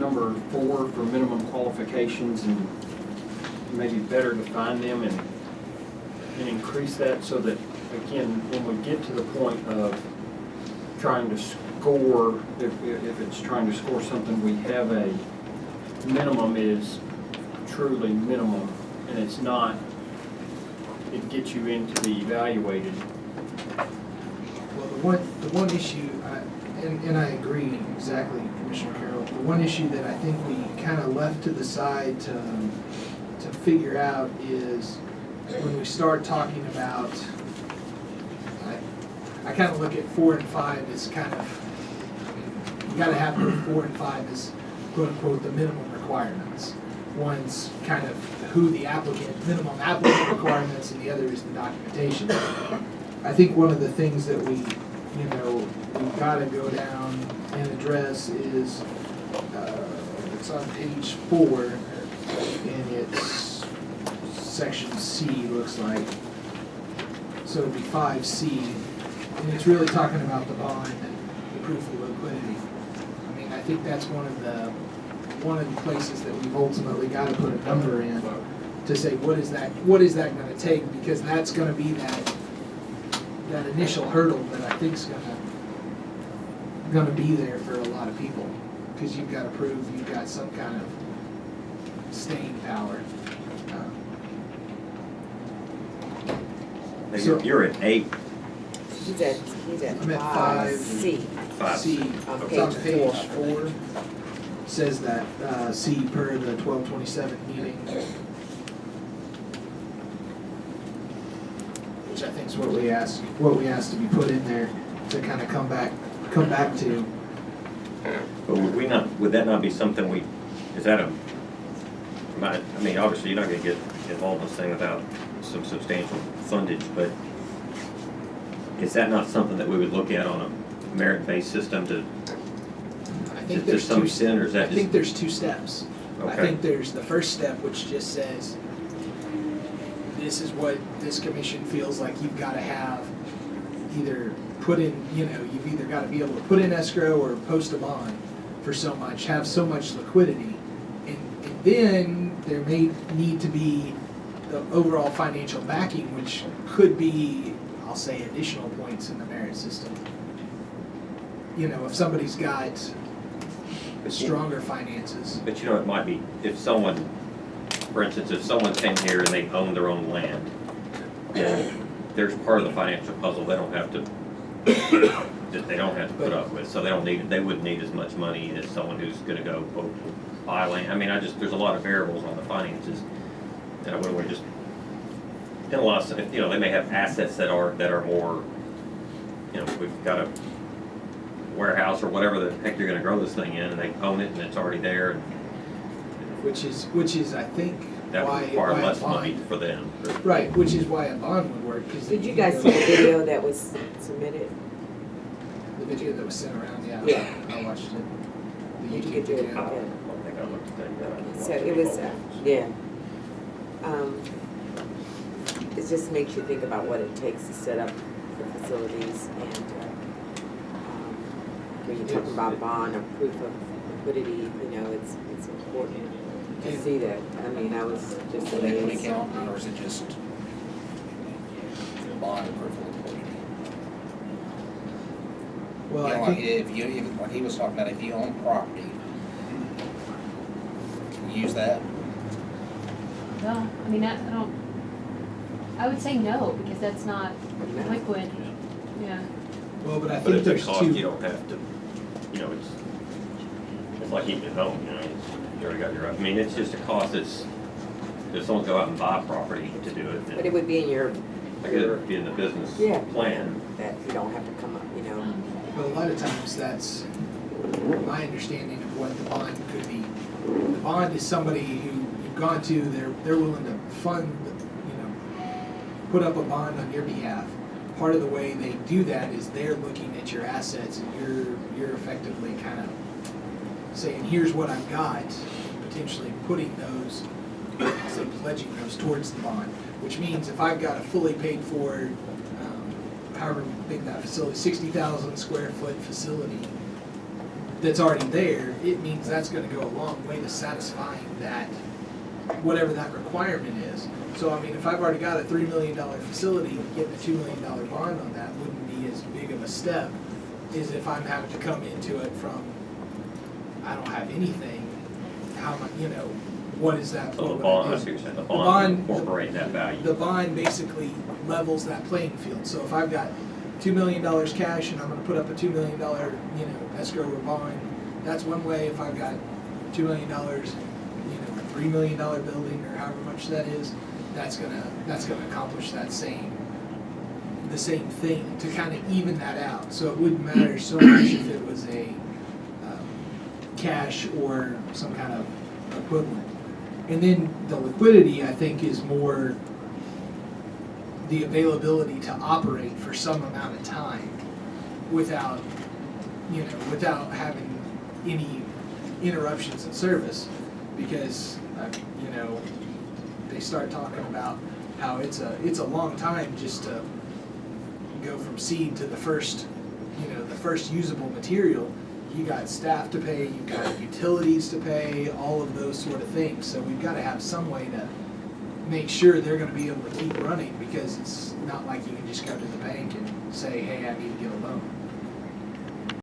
number 4 for minimum qualifications and maybe better define them and increase that so that, again, when we get to the point of trying to score, if it's trying to score something, we have a minimum is truly minimum, and it's not, it gets you into the evaluated. Well, the one issue, and I agree exactly, Commissioner Carroll, the one issue that I think we kind of left to the side to figure out is when we start talking about, I kind of look at 4 and 5 as kind of, you got to have 4 and 5 as quote unquote the minimum requirements. One's kind of who the minimum applicant requirements, and the other is the documentation. I think one of the things that we've got to go down and address is, it's on page 4, and it's section C, looks like. So it'd be 5C, and it's really talking about the bond and the proof of liquidity. I mean, I think that's one of the places that we've ultimately got to put a number in to say what is that going to take, because that's going to be that initial hurdle that I think is going to be there for a lot of people, because you've got to prove you've got some kind of staying power. So you're at 8. He's at I'm at 5C. 5C. It's on page 4. Says that C per the 12/27 meeting, which I think is what we asked to be put in there to kind of come back to. But would that not be something is that I mean, obviously you're not going to get involved in this thing without some substantial fundage, but is that not something that we would look at on a merit-based system to I think there's some extent, or is that I think there's 2 steps. Okay. I think there's the first step, which just says, this is what this commission feels like you've got to have either put in, you've either got to be able to put in escrow or post a bond for so much, have so much liquidity. And then there may need to be the overall financial backing, which could be, I'll say, additional points in the merit system. If somebody's got stronger finances. But it might be, if someone, for instance, if someone came here and they own their own land, then there's part of the financial puzzle they don't have to put up with, so they wouldn't need as much money as someone who's gonna go buy land. I mean, there's a lot of variables on the finances, and when we're just, in a lot of, they may have assets that are more, we've got a warehouse or whatever the heck you're going to grow this thing in, and they own it and it's already there. And which is I think that would require less money for them. Right, which is why a bond would work. Did you guys see the video that was submitted? The video that was sent around, yeah. I watched it. The Did you YouTube get to it? video. I don't think I looked at that. So it was, it just makes you think about what it takes to set up the facilities, and when you're talking about bond or proof of liquidity, it's important to see that. I mean, I was just amazed. Or is it just bond or proof of liquidity? Well, I Like think like he was talking about, if you own property, can you use that? No, I mean, I would say no, because that's not liquid, yeah. well, but I But think if it there's costs, you 2. don't have to, it's like keeping it home, you already got I mean, it's just a cost if someone go out and buy property to do it, then But it would be in your, it would be in the business plan. that you don't have to come up, But a lot of times that's my understanding of what the bond could be. The bond is somebody who you've gone to, they're willing to fund, put up a bond on your behalf. Part of the way they do that is they're looking at your assets, and you're effectively kind of saying, here's what I've got, potentially putting those, say pledging those towards the bond, which means if I've got a fully paid for, however big that facility, 60,000 square foot facility, that's already there, it means that's gonna go a long way to satisfying that, whatever that requirement is. So, I mean, if I've already got a $3 million facility, getting a $2 million bond on that wouldn't be as big of a step as if I'm having to come into it from, I don't have anything, how much, you know, what is that? So the what would bond, I I do? see what you're saying, the bond- bond incorporate that value. The bond basically levels that playing field. So if I've got $2 million cash and I'm gonna put up a $2 million, you know, escrow or bond, that's one way. If I've got $2 million, you know, a $3 million building or however much that is, that's gonna accomplish the same thing to kind of even that out. So it wouldn't matter so much if it was a cash or some kind of equivalent. And then the liquidity, I think, is more the availability to operate for some amount of time without, you know, without having any interruptions in service. Because, you know, they start talking about how it's a long time just to go from seed to the first, you know, the first usable material. You got staff to pay, you got utilities to pay, all of those sort of things. So we've got to have some way to make sure they're going to be able to keep running, because it's not like you can just go to the bank and say, hey, I need to get a loan.